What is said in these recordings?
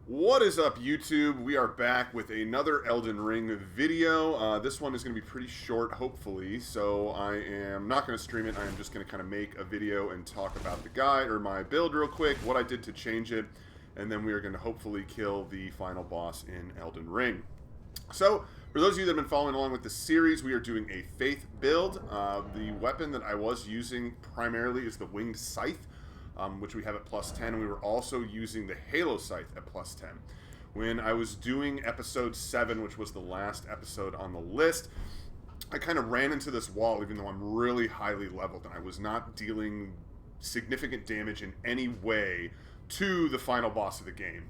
What is up, YouTube? We are back with another Elden Ring video. This one is going to be pretty short, hopefully, so I am not going to stream it. I am just going to kind of make a video and talk about the guide, or my build real quick, what I did to change it, and then we are going to hopefully kill the final boss in Elden Ring. So, for those of you that have been following along with the series, we are doing a Faith build. The weapon that I was using primarily is the Winged Scythe, which we have at plus 10, and we were also using the Halo Scythe at plus 10. When I was doing episode 7, which was the last episode on the list, I kind of ran into this wall, even though I'm really highly leveled, and I was not dealing significant damage in any way to the final boss of the game.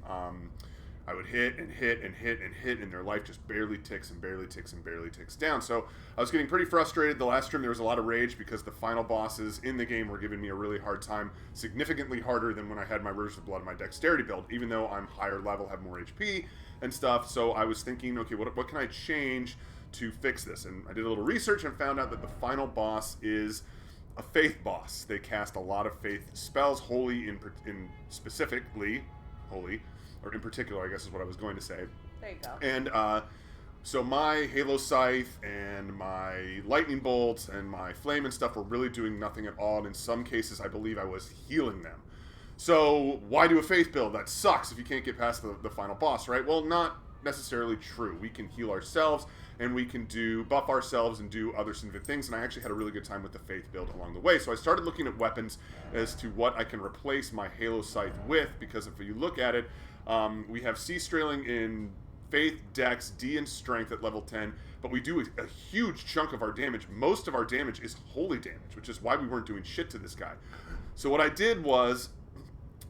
I would hit and hit and hit and hit, and their life just barely ticks and barely ticks and barely ticks down. So I was getting pretty frustrated. The last stream, there was a lot of rage because the final bosses in the game were giving me a really hard time, significantly harder than when I had my Rivers of Blood and my Dexterity build, even though I'm higher level, have more HP and stuff. So I was thinking, okay, what can I change to fix this? And I did a little research and found out that the final boss is a Faith boss. They cast a lot of Faith spells, holy in specifically, holy, or in particular, I guess is what I was going to say. There you go. And so my Halo Scythe and my Lightning Bolts and my Flame and stuff were really doing nothing at all. And in some cases, I believe I was healing them. So why do a Faith build? That sucks if you can't get past the final boss, right? Well, not necessarily true. We can heal ourselves, and we can buff ourselves and do other significant things. And I actually had a really good time with the Faith build along the way. So I started looking at weapons as to what I can replace my Halo Scythe with, because if you look at it, we have C Strailing in Faith, Dex, D in Strength at level 10, but we do a huge chunk of our damage. Most of our damage is holy damage, which is why we weren't doing shit to this guy. So what I did was,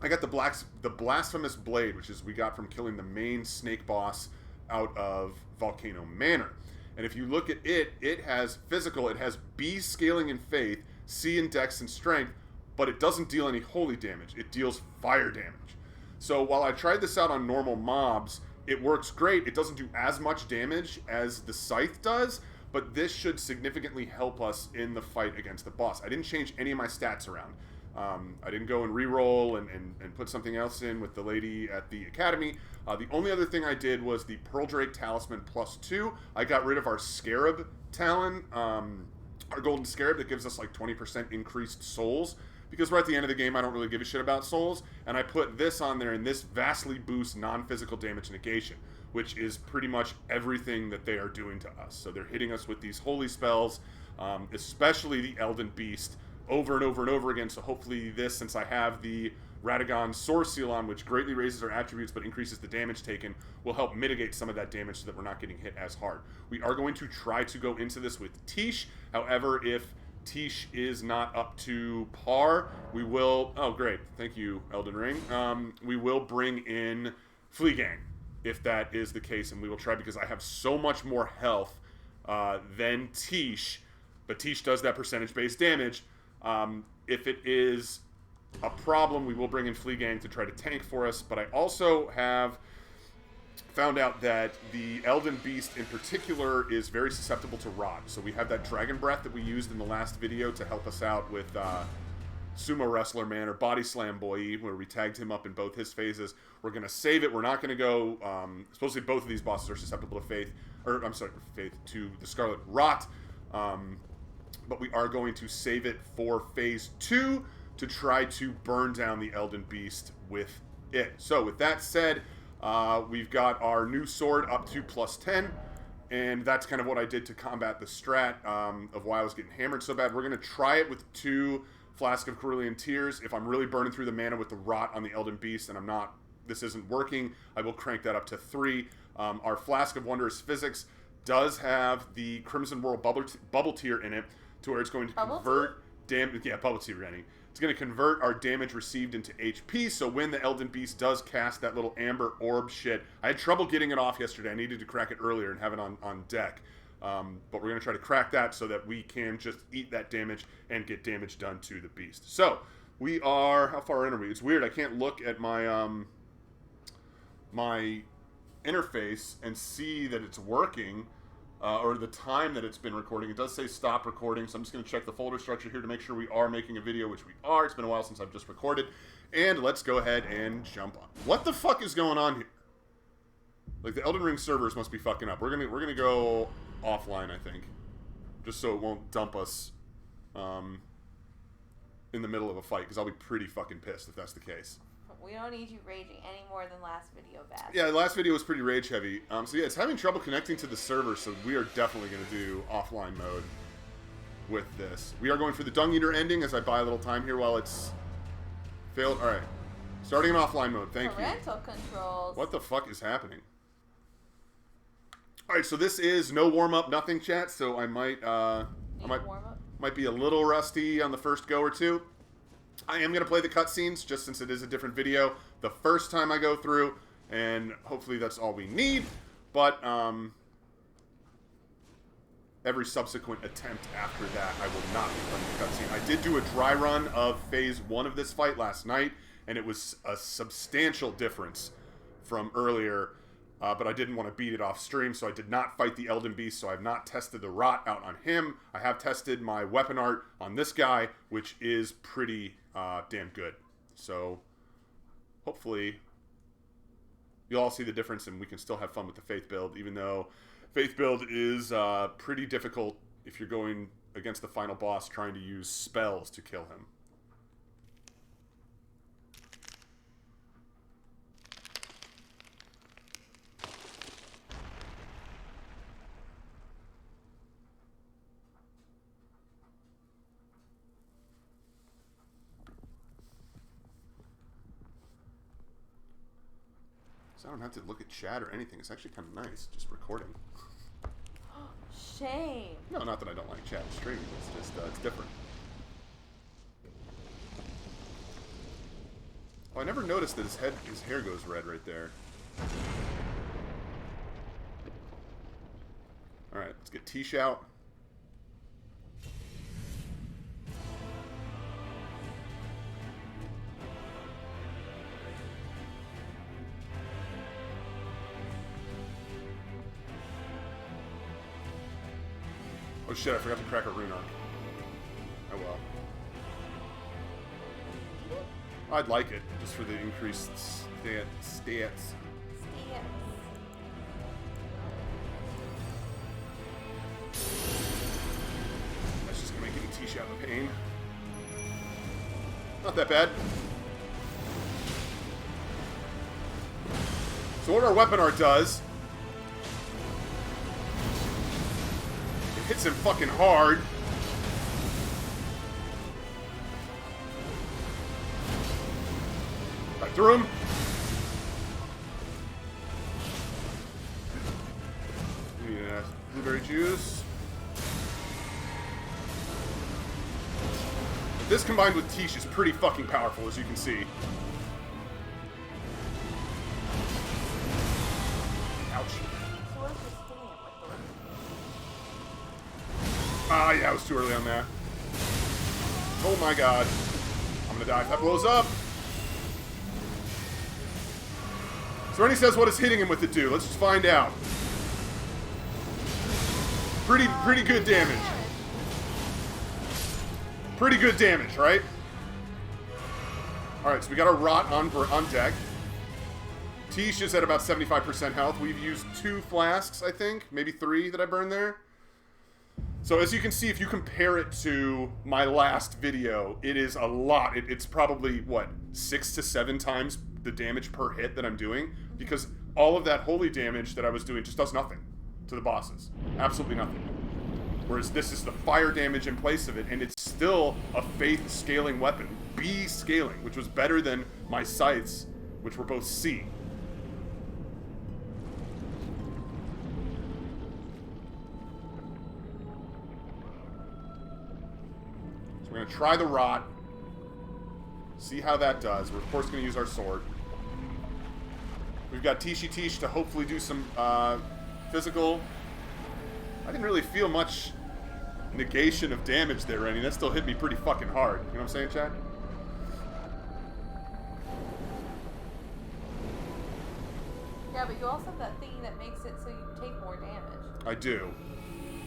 I got the Blasphemous Blade, which is we got from killing the main snake boss out of Volcano Manor. And if you look at it, it has physical, it has B scaling in Faith, C in Dex and Strength, but it doesn't deal any holy damage. It deals fire damage. So while I tried this out on normal mobs, it works great. It doesn't do as much damage as the Scythe does, but this should significantly help us in the fight against the boss. I didn't change any of my stats around. I didn't go and re-roll and put something else in with the lady at the academy. The only other thing I did was the Pearl Drake Talisman plus 2. I got rid of our Scarab Talon, our Golden Scarab that gives us like 20% increased souls. Because we're at the end of the game, I don't really give a shit about souls. And I put this on there, and this vastly boosts non-physical damage negation, which is pretty much everything that they are doing to us. So they're hitting us with these holy spells, especially the Elden Beast, over and over and over again. So hopefully this, since I have the Radagon Source Seal on, which greatly raises our attributes but increases the damage taken, will help mitigate some of that damage so that we're not getting hit as hard. We are going to try to go into this with Tish. However, if Tish is not up to par, we will, oh great, thank you Elden Ring, we will bring in Fleagang if that is the case, and we will try, because I have so much more health than Tish, but Tish does that percentage based damage. If it is a problem, we will bring in Fleagang to try to tank for us, but I also have found out that the Elden Beast in particular is very susceptible to rot. So we have that Dragon Breath that we used in the last video to help us out with Sumo Wrestler Man, or Body Slam Boy, where we tagged him up in both his phases. We're going to save it. We're not going to go, supposedly both of these bosses are susceptible to Faith, or I'm sorry, Faith, to the Scarlet Rot, but we are going to save it for phase 2 to try to burn down the Elden Beast with it. So with that said, we've got our new sword up to plus 10, and that's kind of what I did to combat the strat of why I was getting hammered so bad. We're going to try it with 2 Flask of Cerulean Tears. If I'm really burning through the mana with the rot on the Elden Beast and this isn't working, I will crank that up to 3. Our Flask of Wondrous Physics does have the Crimson Whirl bubble tier in it, to where it's going to convert damage. Yeah, bubble tier, Renny. It's going to convert our damage received into HP, so when the Elden Beast does cast that little amber orb shit, I had trouble getting it off yesterday. I needed to crack it earlier and have it on deck. But we're going to try to crack that so that we can just eat that damage and get damage done to the beast. So, we are... How far in are we? It's weird. I can't look at my, my interface and see that it's working. Or the time that it's been recording. It does say stop recording, so I'm just going to check the folder structure here to make sure we are making a video, which we are. It's been a while since I've just recorded. And let's go ahead and jump on. What the fuck is going on here? Like, the Elden Ring servers must be fucking up. We're gonna go offline, I think. Just so it won't dump us in the middle of a fight, because I'll be pretty fucking pissed if that's the case. We don't need you raging any more than last video, Baz. Yeah, the last video was pretty rage heavy. So yeah, it's having trouble connecting to the server, so we are definitely going to do offline mode with this. We are going for the Dungeater ending as I buy a little time here while it's failed. Alright. Starting in offline mode. Thank you. Parental controls. What the fuck is happening? Alright, so this is no warm-up, nothing, chat, so I might might be a little rusty on the first go or two. I am going to play the cutscenes, just since it is a different video, the first time I go through, and hopefully that's all we need, but every subsequent attempt after that, I will not be playing the cutscene. I did do a dry run of Phase 1 of this fight last night, and it was a substantial difference from earlier, but I didn't want to beat it off stream, so I did not fight the Elden Beast, so I have not tested the rot out on him. I have tested my weapon art on this guy, which is pretty damn good. So, hopefully, you'll all see the difference, and we can still have fun with the Faith build, even though Faith build is pretty difficult if you're going against the final boss trying to use spells to kill him. I don't have to look at chat or anything. It's actually kind of nice, just recording. Shame. No, not that I don't like chat and streaming. It's just, it's different. Oh, I never noticed that his hair goes red right there. Alright, let's get Tish out. Oh shit, I forgot to crack a rune arc. Oh well. I'd like it, just for the increased stats. That's just gonna make getting Tish out of pain. Not that bad. So what our weapon art does... hits him fucking hard. I threw him. Need blueberry juice. This combined with Tish is pretty fucking powerful, as you can see. Ouch. Ah, yeah, I was too early on that. Oh my god. I'm gonna die if that blows up. So Renny says, what is hitting him with it do? Let's just find out. Pretty good damage. Pretty good damage, right? Alright, so we got a rot on deck. Tish is at about 75% health. We've used 2 flasks, I think. Maybe 3 that I burned there. So as you can see, if you compare it to my last video, it is a lot. It's probably, what, 6 to 7 times the damage per hit that I'm doing? Because all of that holy damage that I was doing just does nothing to the bosses. Absolutely nothing. Whereas this is the fire damage in place of it, and it's still a faith scaling weapon. B scaling, which was better than my scythes, which were both C. We're going to try the rot. See how that does. We're, of course, going to use our sword. We've got Tish to hopefully do some physical. I didn't really feel much negation of damage there, Renny. That still hit me pretty fucking hard. You know what I'm saying, Chad? Yeah, but you also have that thing that makes it so you take more damage. I do.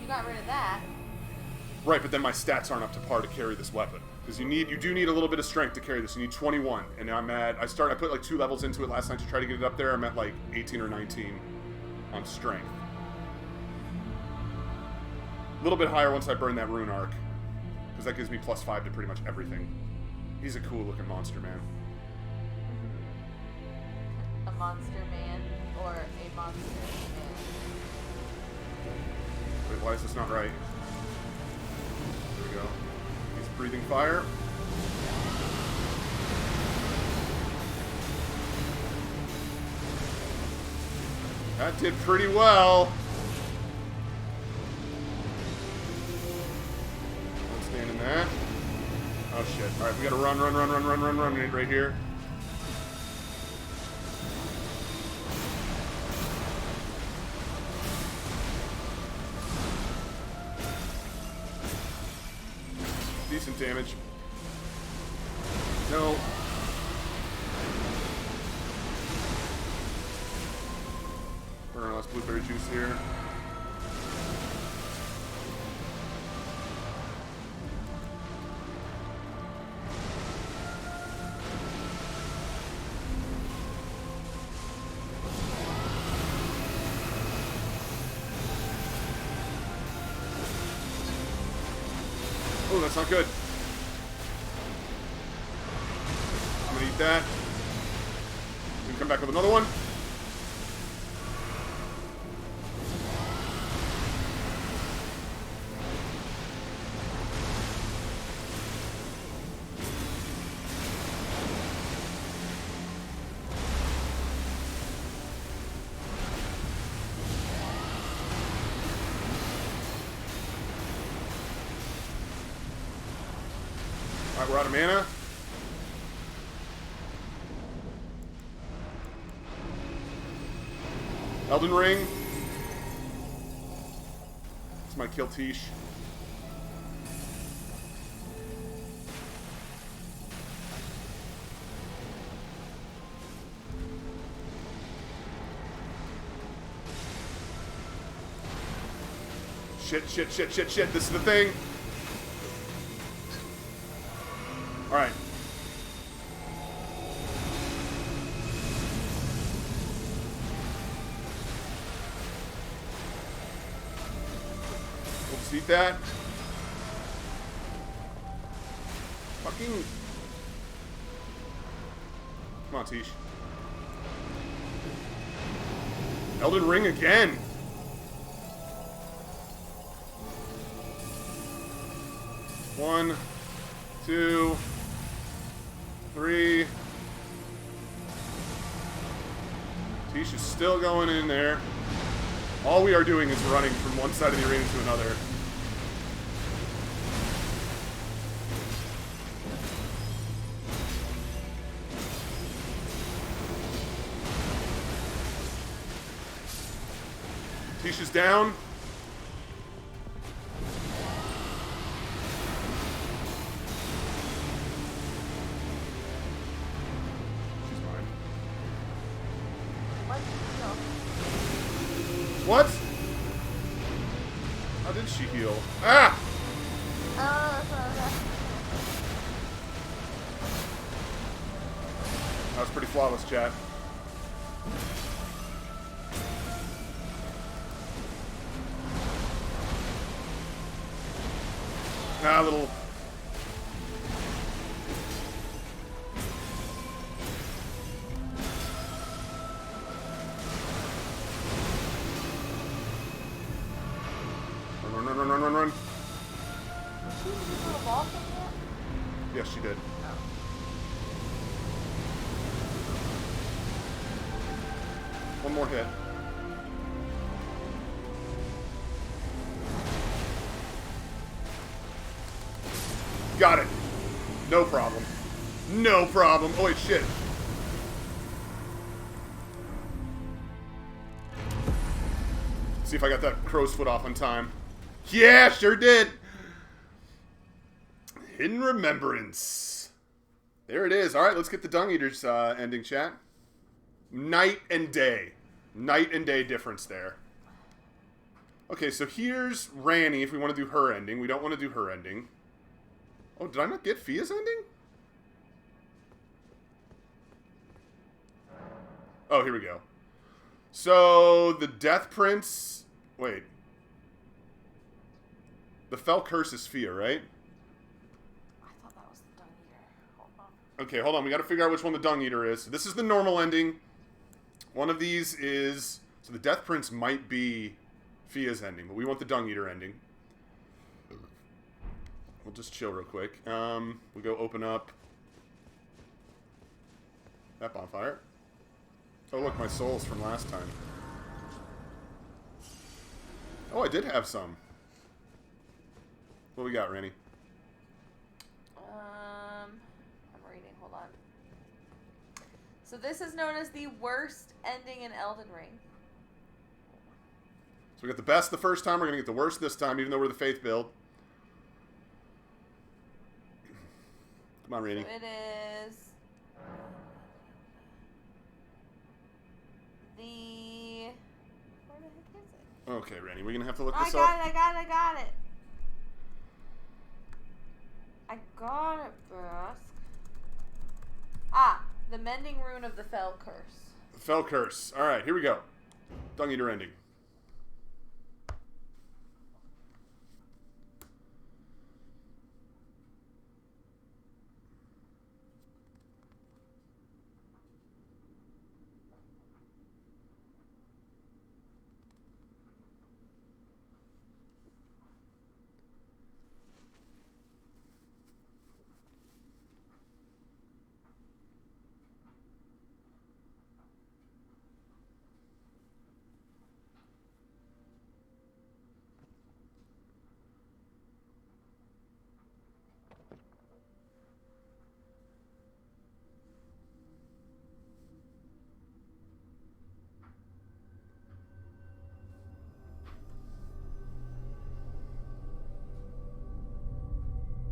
You got rid of that. Right, but then my stats aren't up to par to carry this weapon. Because you do need a little bit of strength to carry this. You need 21. And I put like 2 levels into it last night to try to get it up there. I'm at like 18 or 19 on strength. A little bit higher once I burn that rune arc. Because that gives me +5 to pretty much everything. He's a cool looking monster, man. A monster man or a monster man? Wait, why is this not right? There we go. He's breathing fire. That did pretty well. Don't stand in that. Oh shit. Alright, we gotta run right here. Decent damage. No. Burn our last blueberry juice here. Oh, that's not good. I'm gonna eat that. We can come back with another one. Alright, we're out of mana. Elden Ring. It's my kill Tish. Shit. This is the thing. Alright. We'll just eat that. Fucking... Come on, Tish. Elden Ring again! One, 2, 3. Tish is still going in there. All we are doing is running from one side of the arena to another. Tish is down. What? How did she heal? Ah! That was pretty flawless, chat. Ah, little... Run. Did she use a little ball thing yet? Yes, she did. Oh. One more hit. Got it. No problem. No problem. Oh, wait, shit. See if I got that crow's foot off on time. Yeah, sure did. Hidden Remembrance. There it is. All right, let's get the Dungeater's ending, chat. Night and day. Night and day difference there. Okay, so here's Renny if we want to do her ending. We don't want to do her ending. Oh, did I not get Fia's ending? Oh, here we go. So, the Death Prince... Wait. The Fell Curse is Fia, right? I thought that was the Dungeater. Hold on. Okay, hold on. We got to figure out which one the Dungeater is. This is the normal ending. One of these is... So the Death Prince might be Fia's ending, but we want the Dungeater ending. We'll just chill real quick. We'll go open up that bonfire. Oh, look, my souls from last time. Oh, I did have some. What we got, Renny? I'm reading. Hold on. So this is known as the worst ending in Elden Ring. So we got the best the first time. We're going to get the worst this time, even though we're the Faith build. Come on, Renny. So it is... the... Where the heck is it? Okay, Renny, we're going to have to look I this got up. it, I got it, I got it. I got it, Bask. Ah, the Mending Rune of the Fell Curse. The Fell Curse. All right, here we go. Dungeater ending.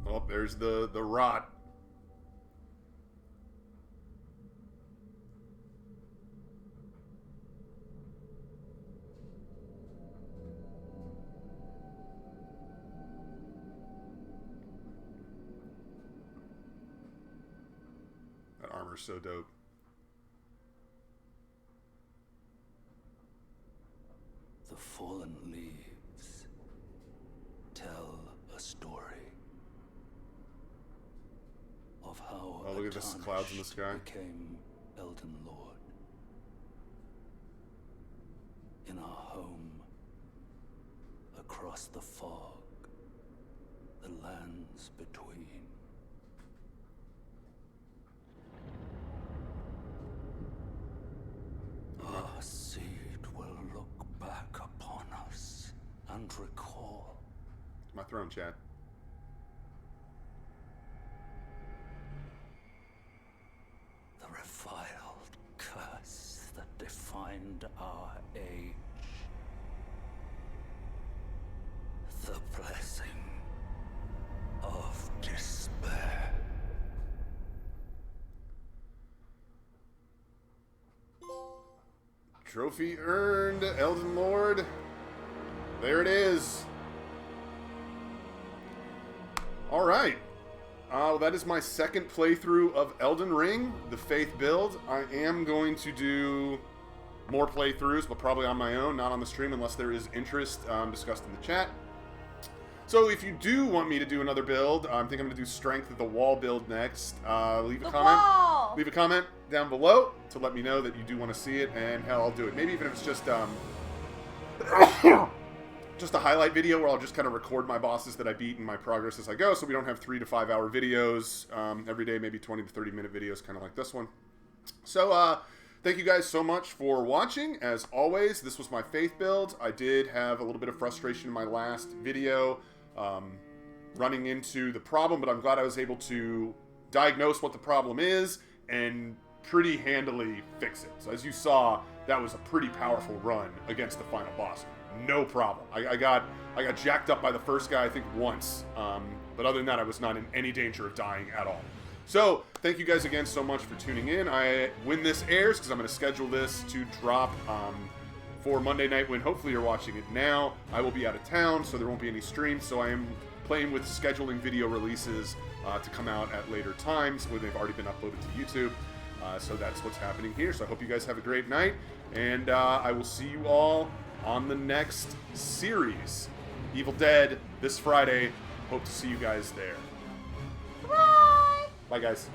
Oh, there's the rot. That armor's so dope. The fallen leaves tell a story of how Oh, look at this clouds in the sky. became Elden Lord. In our home, across the fog, the lands between. Our seed will look back upon us and recall. My throne, Chad. The reviled curse that defined our age. The blessing of despair. Trophy earned, Elden Lord. There it is. All right. Well, that is my second playthrough of Elden Ring, the Faith build. I am going to do more playthroughs, but probably on my own, not on the stream, unless there is interest discussed in the chat. So if you do want me to do another build, I think I'm going to do Strength of the Wall build next. Leave a comment. Wall! Leave a comment down below to let me know that you do want to see it, and hell, I'll do it. Maybe even if it's just just a highlight video where I'll just kind of record my bosses that I beat and my progress as I go, so we don't have 3 to 5 hour videos every day, maybe 20 to 30 minute videos, kind of like this one. So, thank you guys so much for watching. As always, this was my Faith build. I did have a little bit of frustration in my last video running into the problem, but I'm glad I was able to diagnose what the problem is and pretty handily fix it. So as you saw, that was a pretty powerful run against the final boss. No problem. I got jacked up by the first guy, I think, once. But other than that, I was not in any danger of dying at all. So, thank you guys again so much for tuning in. When this airs, because I'm going to schedule this to drop for Monday night when hopefully you're watching it now. I will be out of town, so there won't be any streams, so I am playing with scheduling video releases to come out at later times when they've already been uploaded to YouTube. So that's what's happening here. So I hope you guys have a great night, and I will see you all on the next series. Evil Dead this Friday. Hope to see you guys there. Bye! Bye, guys.